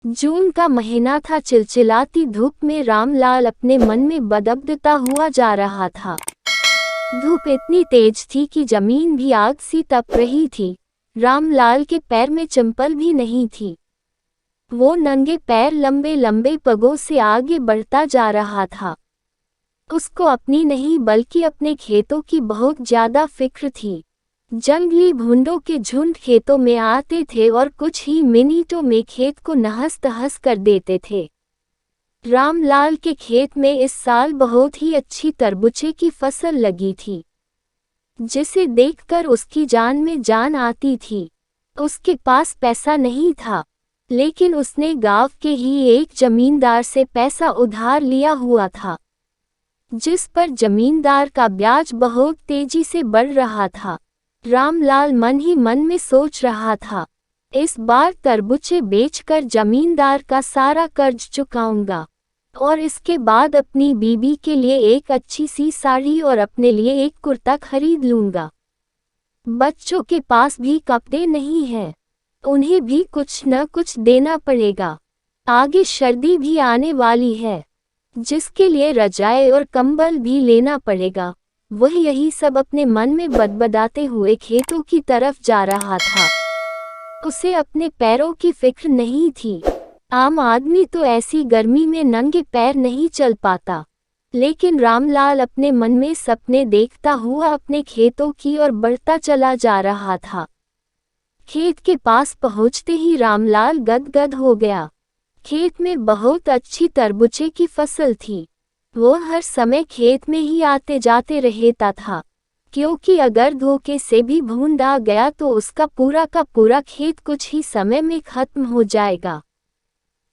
जून का महीना था। चिलचिलाती धूप में रामलाल अपने मन में बदबदता हुआ जा रहा था। धूप इतनी तेज थी कि जमीन भी आग सी तप रही थी। रामलाल के पैर में चंपल भी नहीं थी। वो नंगे पैर लंबे लंबे पगों से आगे बढ़ता जा रहा था। उसको अपनी नहीं बल्कि अपने खेतों की बहुत ज्यादा फिक्र थी। जंगली भुंडों के झुंड खेतों में आते थे और कुछ ही मिनटों में खेत को नहस तहस कर देते थे। रामलाल के खेत में इस साल बहुत ही अच्छी तरबूजे की फसल लगी थी, जिसे देखकर उसकी जान में जान आती थी। उसके पास पैसा नहीं था, लेकिन उसने गांव के ही एक जमींदार से पैसा उधार लिया हुआ था, जिस पर जमींदार का ब्याज बहुत तेजी से बढ़ रहा था। रामलाल मन ही मन में सोच रहा था, इस बार तरबूजे बेचकर जमींदार का सारा कर्ज चुकाऊंगा और इसके बाद अपनी बीबी के लिए एक अच्छी सी साड़ी और अपने लिए एक कुर्ता खरीद लूंगा। बच्चों के पास भी कपड़े नहीं हैं, उन्हें भी कुछ न कुछ देना पड़ेगा। आगे सर्दी भी आने वाली है, जिसके लिए रजाई और कंबल भी लेना पड़ेगा। वह यही सब अपने मन में बदबदाते हुए खेतों की तरफ जा रहा था। उसे अपने पैरों की फिक्र नहीं थी। आम आदमी तो ऐसी गर्मी में नंगे पैर नहीं चल पाता, लेकिन रामलाल अपने मन में सपने देखता हुआ अपने खेतों की ओर बढ़ता चला जा रहा था। खेत के पास पहुंचते ही रामलाल गदगद हो गया। खेत में बहुत अच्छी तरबूजे की फसल थी। वो हर समय खेत में ही आते जाते रहता था, क्योंकि अगर धोखे से भी भूंड आ गया तो उसका पूरा का पूरा खेत कुछ ही समय में खत्म हो जाएगा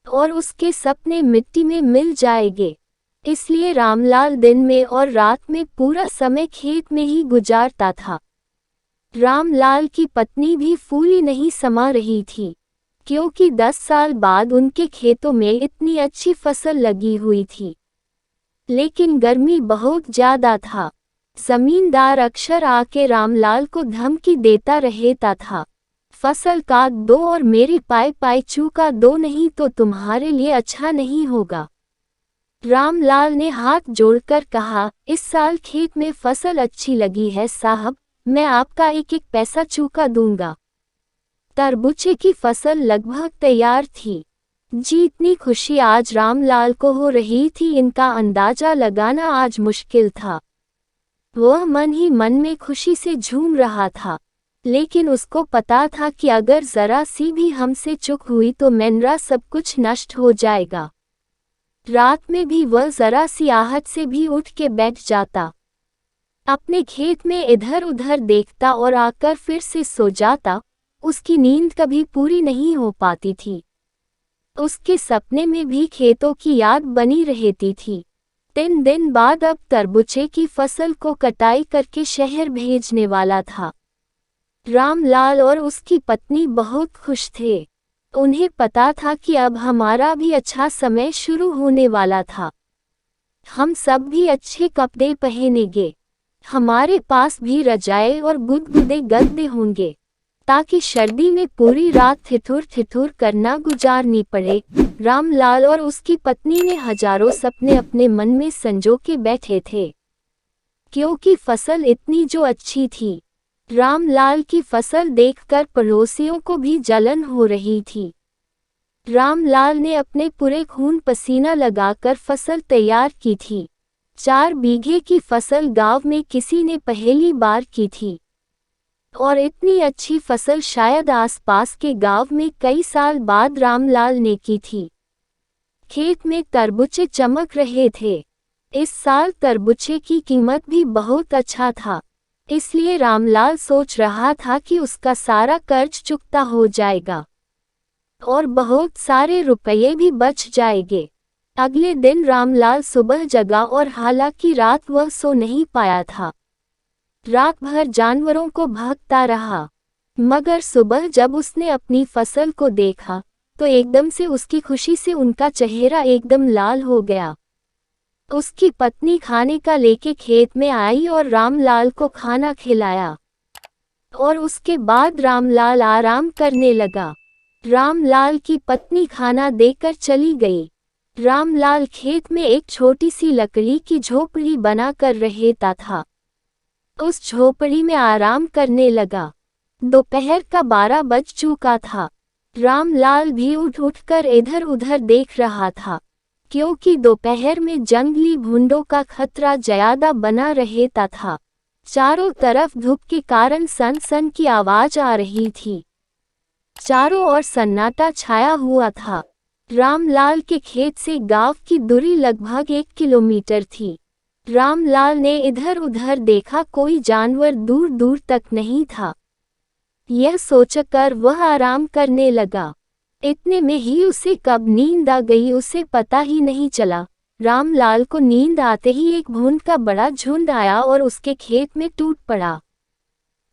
और उसके सपने मिट्टी में मिल जाएंगे। इसलिए रामलाल दिन में और रात में पूरा समय खेत में ही गुजारता था। रामलाल की पत्नी भी फूली नहीं समा रही थी, क्योंकि 10 साल बाद उनके खेतों में इतनी अच्छी फसल लगी हुई थी, लेकिन गर्मी बहुत ज्यादा था। जमींदार अक्सर आके रामलाल को धमकी देता रहता था, फसल काट दो और मेरी पाई पाई चूका दो, नहीं तो तुम्हारे लिए अच्छा नहीं होगा। रामलाल ने हाथ जोड़कर कहा, इस साल खेत में फसल अच्छी लगी है साहब, मैं आपका एक एक पैसा चूका दूंगा। तरबूजे की फसल लगभग तैयार थी। जितनी खुशी आज रामलाल को हो रही थी, इनका अंदाजा लगाना आज मुश्किल था। वह मन ही मन में खुशी से झूम रहा था, लेकिन उसको पता था कि अगर जरा सी भी हमसे चूक हुई तो मेरा सब कुछ नष्ट हो जाएगा। रात में भी वह जरा सी आहट से भी उठ के बैठ जाता, अपने खेत में इधर उधर देखता और आकर फिर से सो जाता। उसकी नींद कभी पूरी नहीं हो पाती थी। उसके सपने में भी खेतों की याद बनी रहती थी। 3 दिन बाद अब तरबूजे की फसल को कटाई करके शहर भेजने वाला था। रामलाल और उसकी पत्नी बहुत खुश थे। उन्हें पता था कि अब हमारा भी अच्छा समय शुरू होने वाला था। हम सब भी अच्छे कपड़े पहनेंगे, हमारे पास भी रजाई और गुदगुदे गद्दे होंगे, ताकि सर्दी में पूरी रात ठिठुर ठिठुर करना गुजारनी पड़े। रामलाल और उसकी पत्नी ने हजारों सपने अपने मन में संजो के बैठे थे, क्योंकि फसल इतनी जो अच्छी थी। रामलाल की फसल देखकर पड़ोसियों को भी जलन हो रही थी। रामलाल ने अपने पूरे खून पसीना लगाकर फसल तैयार की थी। 4 बीघे की फसल गांव में किसी ने पहली बार की थी, और इतनी अच्छी फसल शायद आसपास के गांव में कई साल बाद रामलाल ने की थी। खेत में तरबूजे चमक रहे थे। इस साल तरबूजे की कीमत भी बहुत अच्छा था, इसलिए रामलाल सोच रहा था कि उसका सारा कर्ज चुकता हो जाएगा और बहुत सारे रुपये भी बच जाएंगे। अगले दिन रामलाल सुबह जगा और हालांकि रात वह सो नहीं पाया था। रात भर जानवरों को भागता रहा, मगर सुबह जब उसने अपनी फसल को देखा तो एकदम से उसकी खुशी से उनका चेहरा एकदम लाल हो गया। उसकी पत्नी खाने का लेके खेत में आई और रामलाल को खाना खिलाया, और उसके बाद रामलाल आराम करने लगा। रामलाल की पत्नी खाना देकर चली गई। रामलाल खेत में एक छोटी सी लकड़ी की झोपड़ी बनाकर रहता था। उस झोपड़ी में आराम करने लगा। दोपहर का 12 बज चुका था। रामलाल भी उठकर इधर उधर देख रहा था, क्योंकि दोपहर में जंगली भूंडों का खतरा ज्यादा बना रहता था। चारों तरफ धूप के कारण सन सन की आवाज आ रही थी। चारों ओर सन्नाटा छाया हुआ था। रामलाल के खेत से गांव की दूरी लगभग 1 किलोमीटर थी। रामलाल ने इधर उधर देखा, कोई जानवर दूर दूर तक नहीं था। यह सोचकर वह आराम करने लगा। इतने में ही उसे कब नींद आ गई उसे पता ही नहीं चला। रामलाल को नींद आते ही एक भूंड का बड़ा झुंड आया और उसके खेत में टूट पड़ा।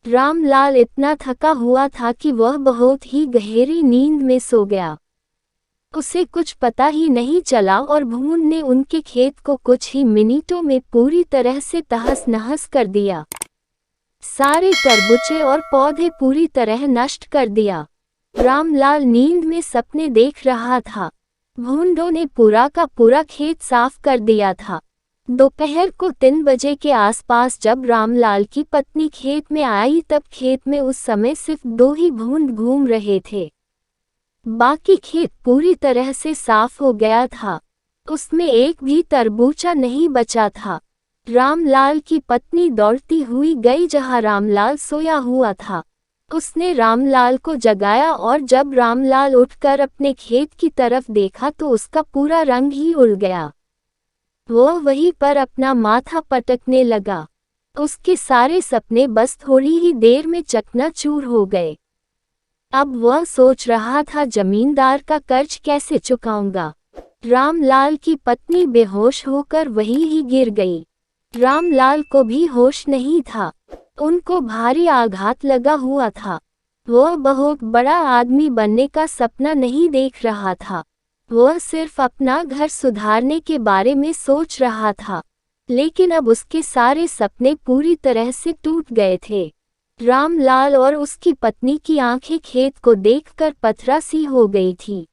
रामलाल इतना थका हुआ था कि वह बहुत ही गहरी नींद में सो गया। उसे कुछ पता ही नहीं चला और भूंड ने उनके खेत को कुछ ही मिनटों में पूरी तरह से तहस नहस कर दिया। सारे तरबूजे और पौधे पूरी तरह नष्ट कर दिया। रामलाल नींद में सपने देख रहा था। भूंडों ने पूरा का पूरा खेत साफ कर दिया था। दोपहर को 3 बजे के आसपास जब रामलाल की पत्नी खेत में आई तब खेत में उस समय सिर्फ 2 ही भूंड घूम रहे थे। बाकी खेत पूरी तरह से साफ हो गया था। उसमें एक भी तरबूजा नहीं बचा था। रामलाल की पत्नी दौड़ती हुई गई जहां रामलाल सोया हुआ था। उसने रामलाल को जगाया और जब रामलाल उठकर अपने खेत की तरफ देखा तो उसका पूरा रंग ही उड़ गया। वह वहीं पर अपना माथा पटकने लगा। उसके सारे सपने बस थोड़ी ही देर में चकनाचूर हो गए। अब वह सोच रहा था, जमींदार का कर्ज कैसे चुकाऊंगा। रामलाल की पत्नी बेहोश होकर वहीं ही गिर गई। रामलाल को भी होश नहीं था। उनको भारी आघात लगा हुआ था। वह बहुत बड़ा आदमी बनने का सपना नहीं देख रहा था। वह सिर्फ अपना घर सुधारने के बारे में सोच रहा था। लेकिन अब उसके सारे सपने पूरी तरह से टूट गए थे। रामलाल और उसकी पत्नी की आंखें खेत को देखकर पथरा सी हो गई थी।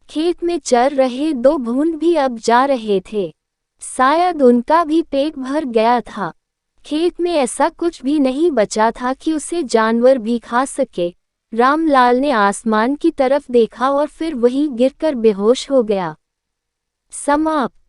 खेत में चर रहे 2 भूंड भी अब जा रहे थे। शायद उनका भी पेट भर गया था। खेत में ऐसा कुछ भी नहीं बचा था कि उसे जानवर भी खा सके। रामलाल ने आसमान की तरफ देखा और फिर वहीं गिरकर बेहोश हो गया। समाप्त।